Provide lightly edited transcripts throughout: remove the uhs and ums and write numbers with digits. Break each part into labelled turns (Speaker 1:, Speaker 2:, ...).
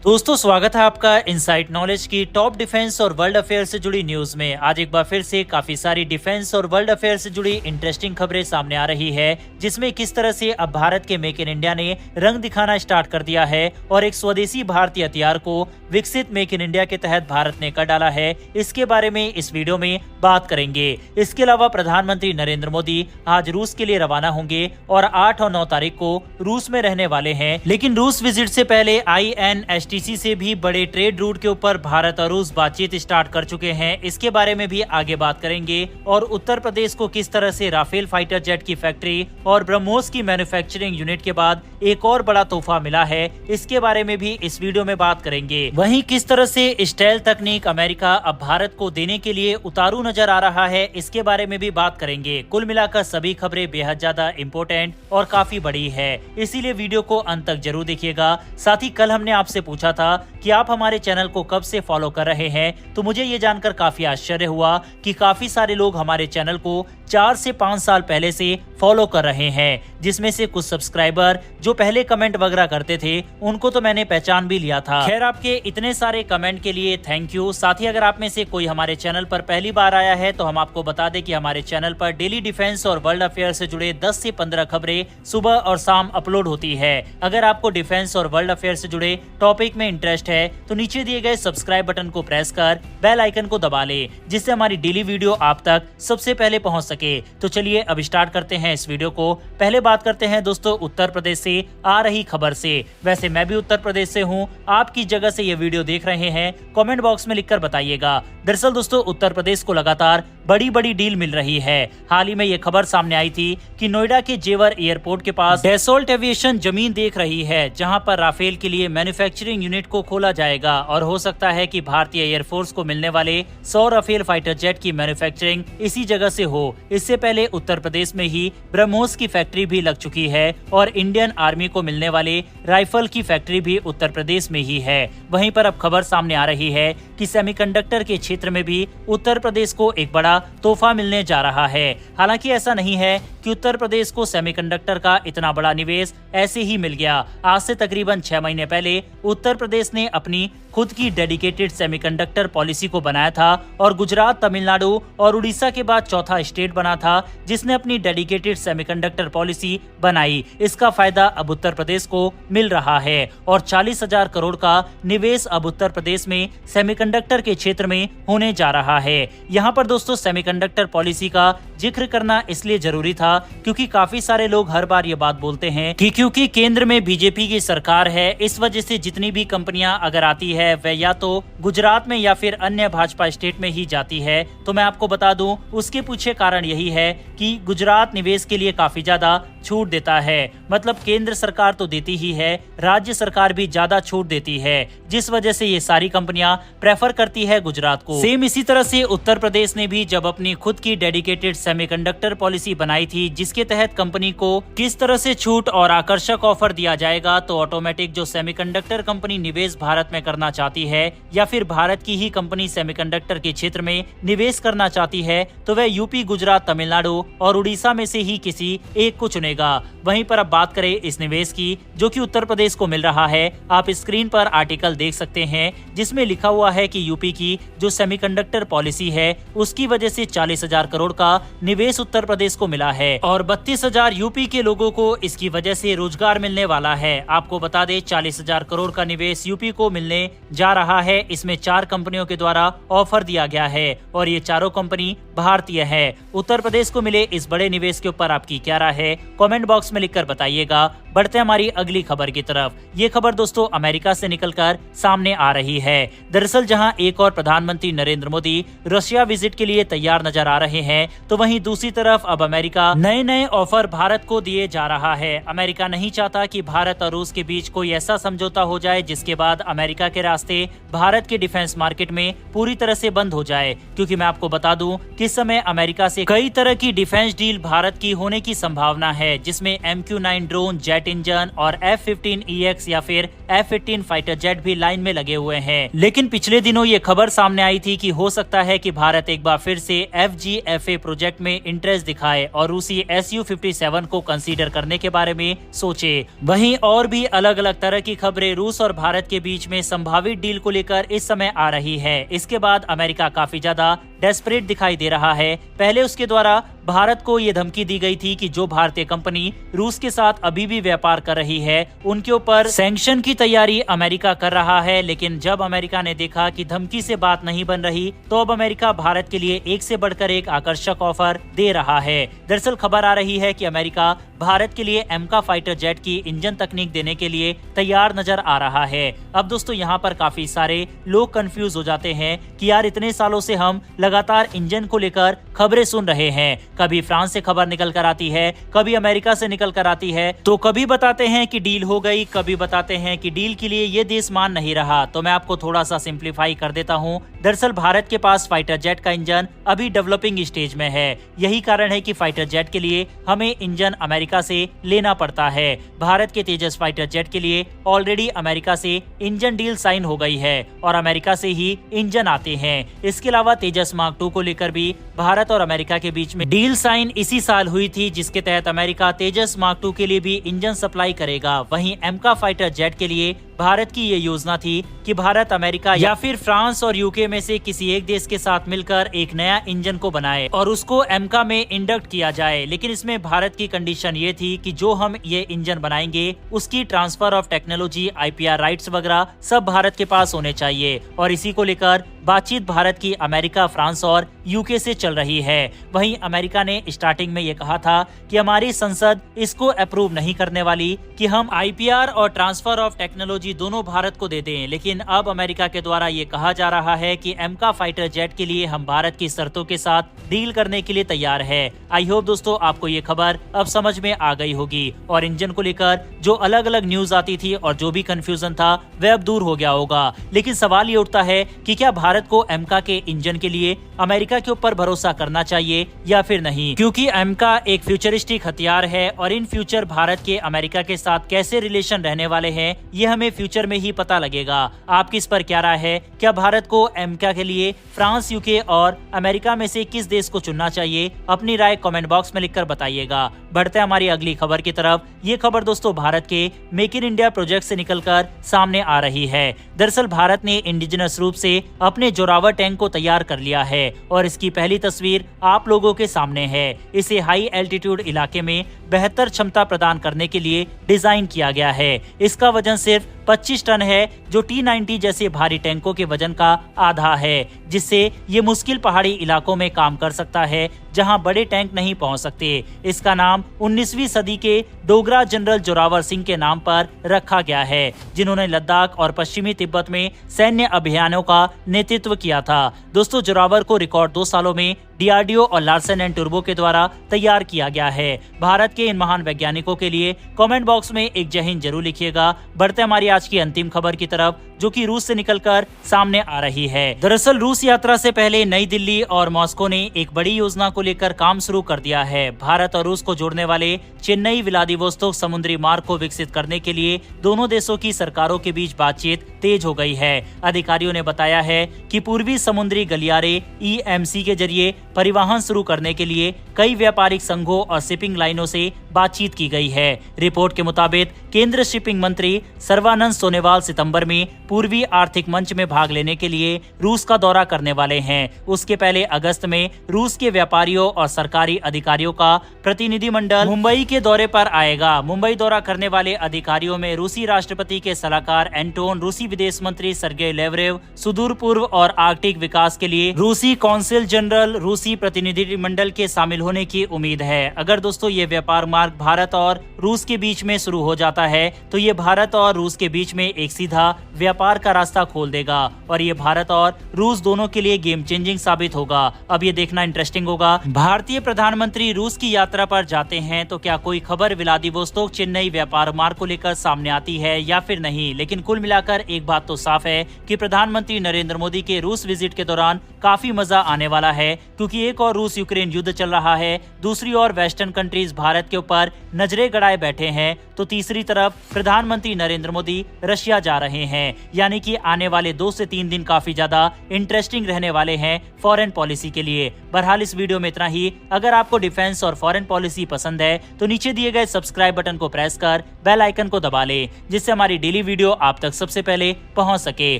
Speaker 1: दोस्तों स्वागत है आपका इनसाइट नॉलेज की टॉप डिफेंस और वर्ल्ड अफेयर से जुड़ी न्यूज में। आज एक बार फिर से काफी सारी डिफेंस और वर्ल्ड अफेयर से जुड़ी इंटरेस्टिंग खबरें सामने आ रही है, जिसमें किस तरह से अब भारत के मेक इन इंडिया ने रंग दिखाना स्टार्ट कर दिया है और एक स्वदेशी भारतीय हथियार को विकसित मेक इन इंडिया के तहत भारत ने कर डाला है। इसके बारे में इस वीडियो में बात करेंगे। इसके अलावा प्रधानमंत्री नरेंद्र मोदी आज रूस के लिए रवाना होंगे और 8 और 9 तारीख को रूस में रहने वाले हैं। लेकिन रूस विजिट से पहले INSTC से भी बड़े ट्रेड रूट के ऊपर भारत और रूस बातचीत स्टार्ट कर चुके हैं। इसके बारे में भी आगे बात करेंगे। और उत्तर प्रदेश को किस तरह से राफेल फाइटर जेट की फैक्ट्री और ब्रह्मोस की मैन्युफैक्चरिंग यूनिट के बाद एक और बड़ा तोहफा मिला है, इसके बारे में भी इस वीडियो में बात करेंगे। वहीं किस तरह से स्टेल्थ तकनीक अमेरिका अब भारत को देने के लिए उतारू नजर आ रहा है, इसके बारे में भी बात करेंगे। कुल मिलाकर सभी खबरें बेहद ज्यादा इम्पोर्टेंट और काफी बड़ी है, इसीलिए वीडियो को अंत तक जरूर देखिएगा। साथ ही कल हमने आपसे पूछा था कि आप हमारे चैनल को कब से फॉलो कर रहे हैं, तो मुझे ये जानकर काफी आश्चर्य हुआ कि काफी सारे लोग हमारे चैनल को 4 से 5 साल पहले से फॉलो कर रहे हैं, जिसमें से कुछ सब्सक्राइबर जो पहले कमेंट वगैरह करते थे उनको तो मैंने पहचान भी लिया था। खैर, आपके इतने सारे कमेंट के लिए थैंक यू। साथ ही अगर आप में से कोई हमारे चैनल पर पहली बार आया है तो हम आपको बता दें कि हमारे चैनल पर डेली डिफेंस और वर्ल्ड अफेयर से जुड़े 10 से 15 खबरें सुबह और शाम अपलोड होती है। अगर आपको डिफेंस और वर्ल्ड अफेयर से जुड़े टॉपिक में इंटरेस्ट है तो नीचे दिए गए सब्सक्राइब बटन को प्रेस कर बेल आइकन को दबा ले, जिससे हमारी डेली वीडियो आप तक सबसे पहले पहुंच सके। तो चलिए अब स्टार्ट करते हैं इस वीडियो को। पहले बात करते हैं दोस्तों उत्तर प्रदेश से आ रही खबर से। वैसे मैं भी उत्तर प्रदेश से हूं, आप किस जगह से ये वीडियो देख रहे हैं कमेंट बॉक्स में लिखकर बताइएगा। दरअसल दोस्तों उत्तर प्रदेश को लगातार बड़ी बड़ी डील मिल रही है। हाल ही में ये खबर सामने आई थी कि नोएडा के जेवर एयरपोर्ट के पास डैसोल्ट एविएशन जमीन देख रही है, जहां पर राफेल के लिए मैन्युफैक्चरिंग यूनिट को खोला जाएगा और हो सकता है कि भारतीय एयरफोर्स को मिलने वाले 100 राफेल फाइटर जेट की मैन्युफैक्चरिंग इसी जगह से हो। इससे पहले उत्तर प्रदेश में ही ब्रह्मोस की फैक्ट्री भी लग चुकी है और इंडियन आर्मी को मिलने वाले राइफल की फैक्ट्री भी उत्तर प्रदेश में ही है। वहीं पर अब खबर सामने आ रही है कि सेमीकंडक्टर के क्षेत्र में भी उत्तर प्रदेश को एक बड़ा तोहफा मिलने जा रहा है। हालांकि ऐसा नहीं है कि उत्तर प्रदेश को सेमीकंडक्टर का इतना बड़ा निवेश ऐसे ही मिल गया। आज से तकरीबन 6 महीने पहले उत्तर प्रदेश ने अपनी खुद की डेडिकेटेड सेमीकंडक्टर पॉलिसी को बनाया था और गुजरात, तमिलनाडु और उड़ीसा के बाद चौथा स्टेट बना था जिसने अपनी डेडिकेटेड सेमीकंडक्टर पॉलिसी बनाई। इसका फायदा अब उत्तर प्रदेश को मिल रहा है और 40,000 करोड़ का निवेश अब उत्तर प्रदेश में सेमीकंडक्टर के क्षेत्र में होने जा रहा है। यहाँ पर दोस्तों सेमीकंडक्टर पॉलिसी का जिक्र करना इसलिए जरूरी था क्योंकि काफी सारे लोग हर बार ये बात बोलते हैं कि क्योंकि केंद्र में बीजेपी की सरकार है, इस वजह से जितनी भी कंपनियां अगर आती है वह या तो गुजरात में या फिर अन्य भाजपा स्टेट में ही जाती है। तो मैं आपको बता दूं उसके पीछे कारण यही है कि गुजरात निवेश के लिए काफी ज्यादा छूट देता है। मतलब केंद्र सरकार तो देती ही है, राज्य सरकार भी ज्यादा छूट देती है, जिस वजह से ये सारी कंपनियां प्रेफर करती है गुजरात को। सेम इसी तरह से उत्तर प्रदेश ने भी जब अपनी खुद की डेडिकेटेड सेमीकंडक्टर पॉलिसी बनाई थी, जिसके तहत कंपनी को किस तरह से छूट और आकर्षक ऑफर दिया जाएगा, तो ऑटोमेटिक जो सेमीकंडक्टर कंपनी निवेश भारत में करना चाहती है या फिर भारत की ही कंपनी सेमीकंडक्टर के क्षेत्र में निवेश करना चाहती है तो वह यूपी, गुजरात, तमिलनाडु और उड़ीसा में से ही किसी एक को चुनेगा। वहीं पर अब बात करें इस निवेश की जो कि उत्तर प्रदेश को मिल रहा है, आप स्क्रीन पर आर्टिकल देख सकते हैं जिसमें लिखा हुआ है कि यूपी की जो सेमीकंडक्टर पॉलिसी है उसकी वजह से 40,000 करोड़ का निवेश उत्तर प्रदेश को मिला है और 32,000 यूपी के लोगों को इसकी वजह से रोजगार मिलने वाला है। आपको बता दें 40,000 करोड़ का निवेश यूपी को मिलने जा रहा है। इसमें 4 कंपनियों के द्वारा ऑफर दिया गया है और ये चारों कंपनी भारतीय है। उत्तर प्रदेश को मिले इस बड़े निवेश के ऊपर आपकी क्या राय है, कमेंट बॉक्स में लिखकर बताइएगा। बढ़ते हमारी अगली खबर की तरफ। ये खबर दोस्तों अमेरिका से निकलकर सामने आ रही है। दरअसल जहां एक और प्रधानमंत्री नरेंद्र मोदी रशिया विजिट के लिए तैयार नजर आ रहे हैं, तो वहीं दूसरी तरफ अब अमेरिका नए नए ऑफर भारत को दिए जा रहा है। अमेरिका नहीं चाहता कि भारत और रूस के बीच कोई ऐसा समझौता हो जाए जिसके बाद अमेरिका के रास्ते भारत के डिफेंस मार्केट में पूरी तरह से बंद हो जाए, क्योंकि मैं आपको बता दूं कि इस समय अमेरिका से कई तरह की डिफेंस डील भारत की होने की संभावना है, जिसमें MQ-9 drone, jet jet engine और F-15EX या फिर F-18 फाइटर जेट भी लाइन में लगे हुए हैं। लेकिन पिछले दिनों ये खबर सामने आई थी कि हो सकता है कि भारत एक बार फिर से FGFA प्रोजेक्ट में इंटरेस्ट दिखाए और रूसी Su-57 को कंसीडर करने के बारे में सोचे। वहीं और भी अलग अलग तरह की खबरें रूस और भारत के बीच में संभावित डील को लेकर इस समय आ रही है। इसके बाद अमेरिका काफी ज्यादा डेस्परेट दिखाई दे रहा है। पहले उसके द्वारा भारत को ये धमकी दी गई थी कि जो भारतीय कंपनी रूस के साथ अभी भी व्यापार कर रही है उनके ऊपर सैंक्शन की तैयारी अमेरिका कर रहा है। लेकिन जब अमेरिका ने देखा कि धमकी से बात नहीं बन रही तो अब अमेरिका भारत के लिए एक से बढ़कर एक आकर्षक ऑफर दे रहा है। दरअसल खबर आ रही है कि अमेरिका भारत के लिए एमका फाइटर जेट की इंजन तकनीक देने के लिए तैयार नजर आ रहा है। अब दोस्तों यहाँ पर काफी सारे लोग कंफ्यूज हो जाते हैं कि यार इतने सालों से हम लगातार इंजन को लेकर खबरें सुन रहे हैं, कभी फ्रांस से खबर निकल कर आती है, कभी अमेरिका से निकल कर आती है, तो कभी बताते हैं कि डील हो गई, कभी बताते हैं कि डील के लिए ये देश मान नहीं रहा। तो मैं आपको थोड़ा सा सिंप्लीफाई कर देता हूँ। दरअसल भारत के पास फाइटर जेट का इंजन अभी डेवलपिंग स्टेज में है। यही कारण है कि फाइटर जेट के लिए हमें इंजन अमेरिका से लेना पड़ता है। भारत के तेजस फाइटर जेट के लिए ऑलरेडी अमेरिका से इंजन डील साइन हो गई है और अमेरिका से ही इंजन आते हैं। इसके अलावा तेजस मार्क 2 को लेकर भी भारत और अमेरिका के बीच में डील साइन इसी साल हुई थी, जिसके तहत अमेरिका तेजस मार्क 2 के लिए भी इंजन सप्लाई करेगा। वहीं एमका फाइटर जेट के लिए भारत की ये योजना थी कि भारत अमेरिका या फिर फ्रांस और यूके में से किसी एक देश के साथ मिलकर एक नया इंजन को बनाए और उसको एमका में इंडक्ट किया जाए। लेकिन इसमें भारत की कंडीशन ये थी कि जो हम ये इंजन बनाएंगे उसकी transfer of technology, IPR rights वगैरह सब भारत के पास होने चाहिए। और इसी को लेकर बातचीत भारत की अमेरिका, फ्रांस और यूके से चल रही है। वहीं अमेरिका ने स्टार्टिंग में ये कहा था कि हमारी संसद इसको अप्रूव नहीं करने वाली कि हम IPR और ट्रांसफर ऑफ टेक्नोलॉजी दोनों भारत को दे दें। लेकिन अब अमेरिका के द्वारा ये कहा जा रहा है कि एमका फाइटर जेट के लिए हम भारत की शर्तों के साथ डील करने के लिए तैयार है। आई होप दोस्तों आपको ये खबर अब समझ में आ गई होगी और इंजन को लेकर जो अलग अलग न्यूज आती थी और जो भी कंफ्यूजन था वह अब दूर हो गया होगा। लेकिन सवाल ये उठता है कि क्या भारत को एमका के इंजन के लिए अमेरिका के ऊपर भरोसा करना चाहिए या फिर नहीं, क्योंकि एमका एक फ्यूचरिस्टिक हथियार है और इन फ्यूचर भारत के अमेरिका के साथ कैसे रिलेशन रहने वाले हैं ये हमें फ्यूचर में ही पता लगेगा। आपकी इस पर क्या राय है? क्या भारत को एमका के लिए फ्रांस, यूके और अमेरिका में से किस देश को चुनना चाहिए? अपनी राय कमेंट बॉक्स में लिखकर बताइएगा। बढ़ते हैं हमारी अगली खबर की तरफ। ये खबर दोस्तों भारत के मेक इन इंडिया प्रोजेक्ट से निकलकर सामने आ रही है। दरअसल भारत ने इंडिजिनस रूप से अपने जोरावर टैंक को तैयार कर लिया है और इसकी पहली तस्वीर आप लोगों के सामने है। इसे हाई एल्टीट्यूड इलाके में बेहतर क्षमता प्रदान करने के लिए डिजाइन किया गया है। इसका वजन सिर्फ 25 टन है, जो T-90 जैसे भारी टैंकों के वजन का आधा है, जिससे ये मुश्किल पहाड़ी इलाकों में काम कर सकता है जहां बड़े टैंक नहीं पहुंच सकते। इसका नाम 19वीं सदी के डोगरा जनरल जोरावर सिंह के नाम पर रखा गया है, जिन्होंने लद्दाख और पश्चिमी तिब्बत में सैन्य अभियानों का नेतृत्व किया था। दोस्तों जोरावर को रिकॉर्ड 2 सालों में DRDO और लार्सन एंड टुर्बो के द्वारा तैयार किया गया है। भारत के इन महान वैज्ञानिकों के लिए कमेंट बॉक्स में एक जय हिंद जरूर लिखिएगा। बढ़ते हमारी आज की अंतिम खबर की तरफ, जो कि रूस से निकलकर सामने आ रही है। दरअसल रूस यात्रा से पहले नई दिल्ली और मॉस्को ने एक बड़ी योजना को लेकर काम शुरू कर दिया है। भारत और रूस को जोड़ने वाले चेन्नई व्लादिवोस्तोक समुद्री मार्ग को विकसित करने के लिए दोनों देशों की सरकारों के बीच बातचीत तेज हो गई है। अधिकारियों ने बताया है कि पूर्वी समुद्री गलियारे EMC के जरिए परिवहन शुरू करने के लिए कई व्यापारिक संघों और शिपिंग लाइनों से बातचीत की गई है। रिपोर्ट के मुताबिक केंद्र शिपिंग मंत्री सर्बानंद सोनोवाल सितंबर में पूर्वी आर्थिक मंच में भाग लेने के लिए रूस का दौरा करने वाले हैं। उसके पहले अगस्त में रूस के व्यापारियों और सरकारी अधिकारियों का प्रतिनिधिमंडल मुंबई के दौरे पर आएगा। मुंबई दौरा करने वाले अधिकारियों में रूसी राष्ट्रपति के सलाहकार एंटोन, रूसी विदेश मंत्री सर्गेई लेवरेव, सुदूर पूर्व और आर्कटिक विकास के लिए रूसी कौंसिल जनरल, रूसी प्रतिनिधिमंडल के शामिल होने की उम्मीद है। अगर दोस्तों ये व्यापार मार्ग भारत और रूस के बीच में शुरू हो जाता है तो ये भारत और रूस के बीच में एक सीधा व्यापार का रास्ता खोल देगा और ये भारत और रूस दोनों के लिए गेम चेंजिंग साबित होगा। अब ये देखना इंटरेस्टिंग होगा, भारतीय प्रधानमंत्री रूस की यात्रा पर जाते हैं तो क्या कोई खबर व्लादिवोस्तोक चेन्नई व्यापार मार्ग को लेकर सामने आती है या फिर नहीं। लेकिन कुल मिलाकर एक बात तो साफ है कि प्रधानमंत्री नरेंद्र मोदी के रूस विजिट के दौरान काफी मजा आने वाला है, क्योंकि एक और रूस यूक्रेन युद्ध चल रहा है, दूसरी ओर वेस्टर्न कंट्रीज भारत के ऊपर पर नजरें गड़ाए बैठे हैं, तो तीसरी तरफ प्रधानमंत्री नरेंद्र मोदी रशिया जा रहे हैं। यानी कि आने वाले 2 से 3 दिन काफी ज्यादा इंटरेस्टिंग रहने वाले हैं फॉरेन पॉलिसी के लिए। बहरहाल इस वीडियो में इतना ही। अगर आपको डिफेंस और फॉरेन पॉलिसी पसंद है तो नीचे दिए गए सब्सक्राइब बटन को प्रेस कर बेल आइकन को दबा ले, जिससे हमारी डेली वीडियो आप तक सबसे पहले पहुंच सके।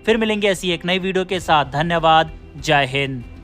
Speaker 1: फिर मिलेंगे ऐसी एक नई वीडियो के साथ। धन्यवाद। जय हिंद।